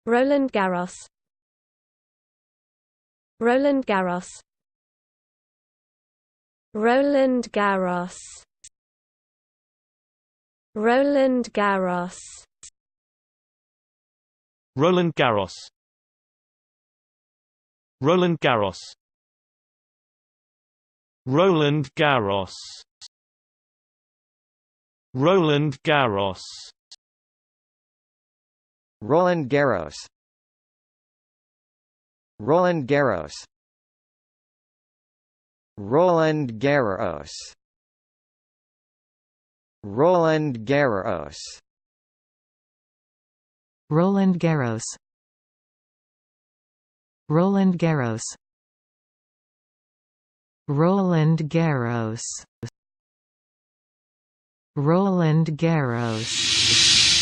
Roland Garros. Roland Garros. Roland Garros. Roland Garros. Roland Garros. Roland Garros. Roland Garros. Roland Garros. Roland Garros. Roland Garros. Roland Garros. Roland Garros. Roland Garros. Roland Garros. Roland Garros. Roland Garros.